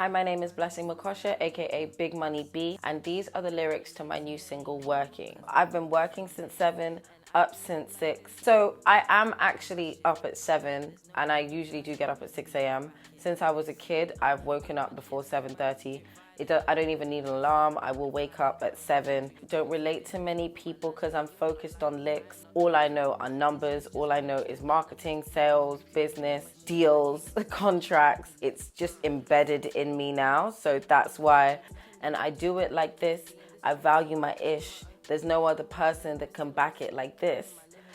Hi, my name is Blessing Mukosha, aka Big Money B, and these are the lyrics to my new single, Working. I've been working since 7, up since 6. So I am actually up at 7, and I usually do get up at 6 a.m. Since I was a kid, I've woken up before 7:30. I don't even need an alarm. I will wake up at 7. Don't relate to many people because I'm focused on licks. All I know are numbers. All I know is marketing, sales, business, deals, contracts. It's just embedded in me now. So that's why. And I do it like this. I value my ish. There's no other person that can back it like this.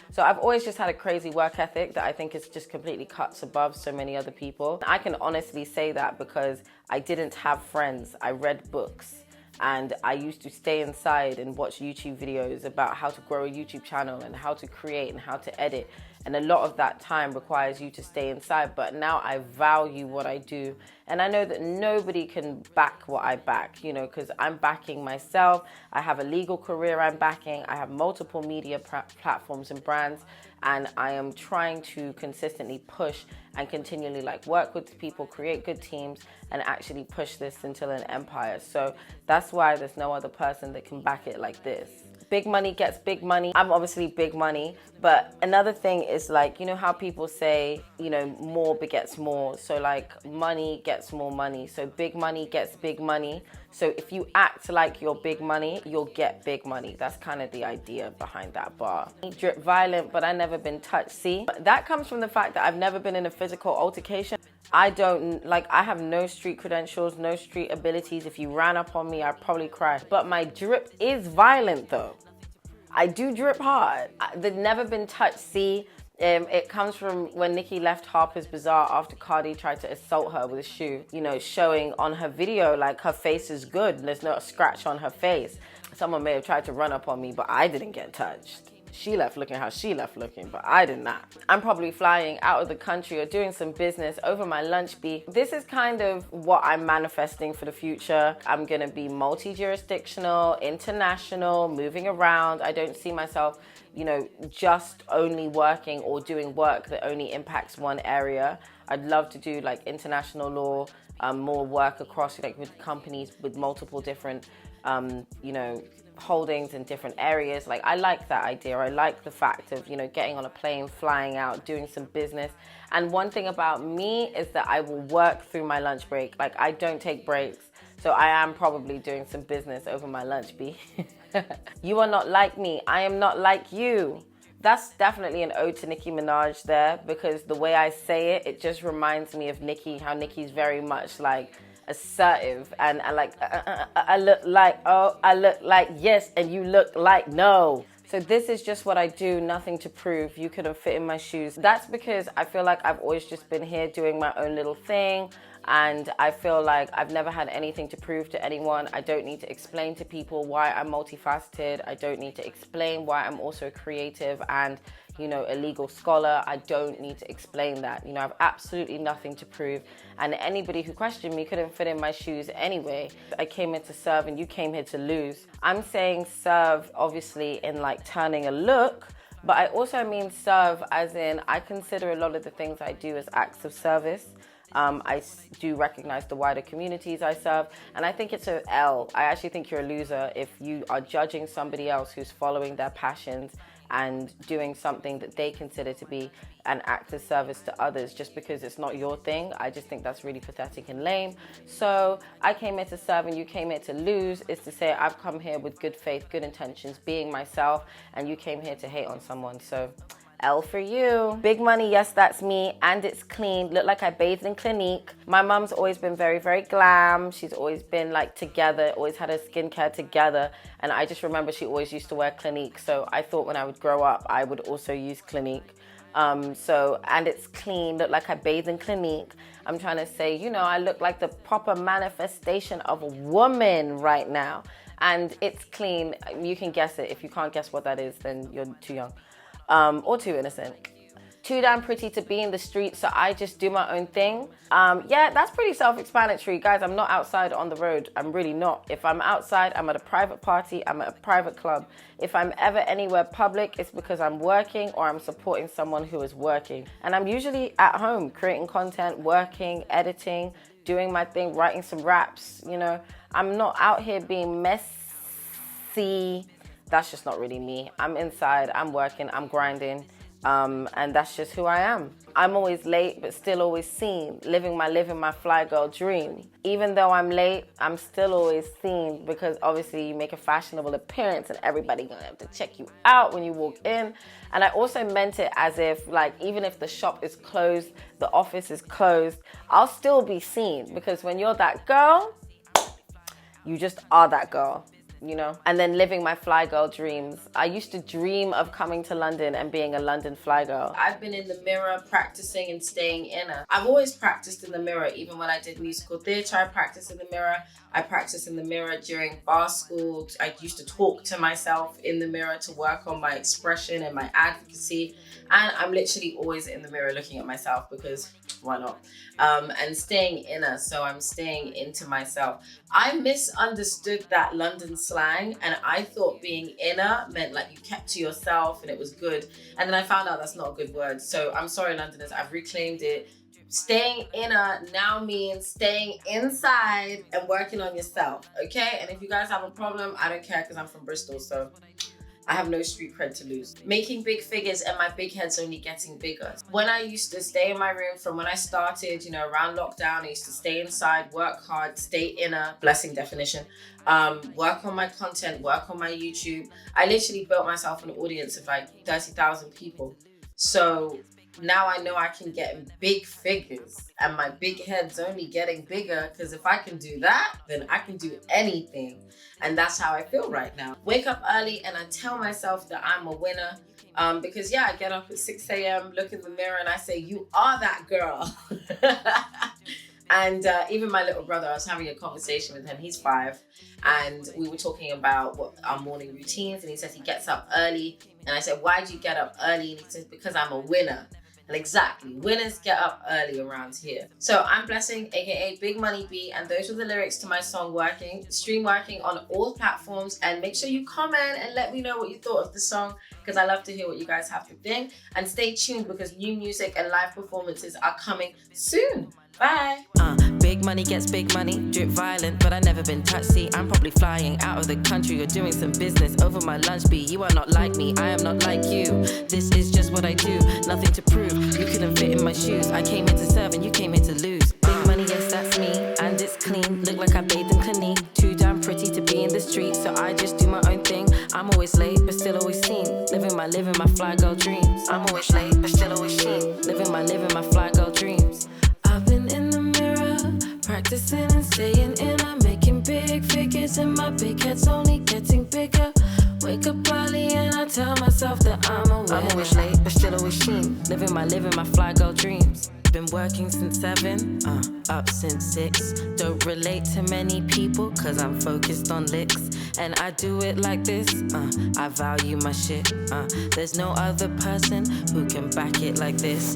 So I've always just had a crazy work ethic that I think is just completely cuts above so many other people. I can honestly say that because I didn't have friends. I read books and I used to stay inside and watch YouTube videos about how to grow a YouTube channel and how to create and how to edit. And a lot of that time requires you to stay inside. But now I value what I do. And I know that nobody can back what I back, because I'm backing myself. I have a legal career I'm backing. I have multiple media platforms and brands. And I am trying to consistently push and continually work with people, create good teams, and actually push this into an empire. So that's why there's no other person that can back it like this. Big money gets big money. I'm obviously big money, but another thing is how people say, more begets more. So money gets more money. So big money gets big money. So if you act like you're big money, you'll get big money. That's kind of the idea behind that bar. Drip violent, but I never been touched. See, that comes from the fact that I've never been in a physical altercation. I have no street credentials, no street abilities. If you ran up on me, I'd probably cry. But my drip is violent though. I do drip hard. They've never been touched. See, it comes from when Nicki left Harper's Bazaar after Cardi tried to assault her with a shoe, showing on her video her face is good. There's no scratch on her face. Someone may have tried to run up on me, but I didn't get touched. She left looking how she left looking, but I did not. I'm probably flying out of the country or doing some business over my lunch beat. This is kind of what I'm manifesting for the future. I'm gonna be multi-jurisdictional, international, moving around. I don't see myself, just only working or doing work that only impacts one area. I'd love to do international law, more work across with companies with multiple different, holdings in different areas. I like that idea. I like the fact of, getting on a plane, flying out, doing some business. And one thing about me is that I will work through my lunch break. I don't take breaks. So I am probably doing some business over my lunch, B. You are not like me. I am not like you. That's definitely an ode to Nicki Minaj there, because the way I say it, it just reminds me of Nicki, how Nicki's very much assertive and I look like, oh, I look like yes, and you look like no. So this is just what I do, nothing to prove. You couldn't fit in my shoes. That's because I feel like I've always just been here doing my own little thing. And I feel like I've never had anything to prove to anyone. I don't need to explain to people why I'm multifaceted. I don't need to explain why I'm also creative and, a legal scholar. I don't need to explain that. I have absolutely nothing to prove. And anybody who questioned me couldn't fit in my shoes anyway. I came here to serve and you came here to lose. I'm saying serve, obviously, in turning a look. But I also mean serve as in I consider a lot of the things I do as acts of service. I do recognize the wider communities I serve, and I think it's an L. I actually think you're a loser if you are judging somebody else who's following their passions and doing something that they consider to be an act of service to others just because it's not your thing. I just think that's really pathetic and lame. So I came here to serve and you came here to lose is to say I've come here with good faith, good intentions, being myself, and you came here to hate on someone. So L for you. Big money, yes, that's me, and it's clean. Look like I bathed in Clinique. My mum's always been very, very glam. She's always been together, always had her skincare together, and I just remember she always used to wear Clinique. So I thought when I would grow up, I would also use Clinique. And it's clean. Look like I bathed in Clinique. I'm trying to say, I look like the proper manifestation of a woman right now, and it's clean. You can guess it. If you can't guess what that is, then you're too young. Or too innocent. Too damn pretty to be in the streets, so I just do my own thing. Yeah, that's pretty self-explanatory. Guys, I'm not outside on the road. I'm really not. If I'm outside, I'm at a private party, I'm at a private club. If I'm ever anywhere public, it's because I'm working or I'm supporting someone who is working. And I'm usually at home, creating content, working, editing, doing my thing, writing some raps, you know. I'm not out here being messy. That's just not really me. I'm inside, I'm working, I'm grinding, and that's just who I am. I'm always late, but still always seen, living my fly girl dream. Even though I'm late, I'm still always seen, because obviously you make a fashionable appearance and everybody gonna have to check you out when you walk in. And I also meant it as if, like, even if the shop is closed, the office is closed, I'll still be seen, because when you're that girl, you just are that girl, you know? And then living my fly girl dreams. I used to dream of coming to London and being a London fly girl. I've been in the mirror practicing and staying inner. I've always practiced in the mirror. Even when I did musical theatre, I practiced in the mirror. I practiced in the mirror during bar school. I used to talk to myself in the mirror to work on my expression and my advocacy. And I'm literally always in the mirror looking at myself, because why not? And staying inner, so I'm staying into myself. I misunderstood that London slang, and I thought being inner meant like you kept to yourself and it was good. And then I found out that's not a good word. So I'm sorry, Londoners, I've reclaimed it. Staying inner now means staying inside and working on yourself, okay? And if you guys have a problem, I don't care, because I'm from Bristol, so I have no street cred to lose. Making big figures and my big head's only getting bigger. When I used to stay in my room from when I started, you know, around lockdown, I used to stay inside, work hard, stay inner, blessing definition, work on my content, work on my YouTube. I literally built myself an audience of like 30,000 people. So now I know I can get in big figures, and my big head's only getting bigger, because if I can do that, then I can do anything. And that's how I feel right now. Wake up early and I tell myself that I'm a winner, because yeah, I get up at 6 a.m., look in the mirror and I say, you are that girl. And even my little brother, I was having a conversation with him, he's 5, and we were talking about what our morning routines, and he says he gets up early. And I said, why do you get up early? And he says, because I'm a winner. And exactly, winners get up early around here. So I'm Blessing, aka Big Money B, and those were the lyrics to my song Working. Stream Working on all platforms, and make sure you comment and let me know what you thought of the song, because I love to hear what you guys have to think. And stay tuned, because new music and live performances are coming soon. Bye. Big money gets big money, drip violent, but I never been touched. See, I'm probably flying out of the country or doing some business over my lunch beat. You are not like me, I am not like you. This is just what I do, nothing to prove. You couldn't fit in my shoes. I came here to serve and you came here to lose. Big money, yes, that's me, and it's clean. Look like I bathed in Clinique. Too damn pretty to be in the street, so I just do my own thing. I'm always late, but still always seen. Living my fly girl dreams. I'm always late, but still always seen. Living my fly girl dreams. I've been in the mirror, practicing and staying inner, making big figures and my big head's only getting bigger. Wake up early and I tell myself that I'm a winner. I'm always late, but still always seen. Living my fly girl dreams. Been working since 7, up since 6. Don't relate to many people, cause I'm focused on licks. And I do it like this, I value my shit. There's no other person who can back it like this.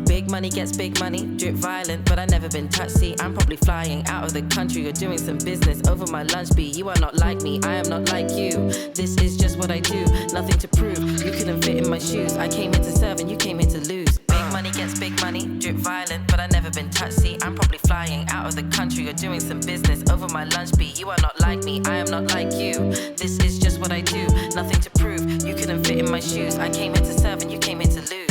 Big money gets big money, drip violent, but I never been touched. See, I'm probably flying out of the country or doing some business over my lunch beat. You are not like me, I am not like you. This is just what I do, nothing to prove. You couldn't fit in my shoes. I came here to serve and you came here to lose. Big money gets big money, drip violent, but I never been touched. See, I'm probably flying out of the country or doing some business over my lunch beat. You are not like me, I am not like you. This is just what I do, nothing to prove. You couldn't fit in my shoes. I came here to serve and you came here to lose.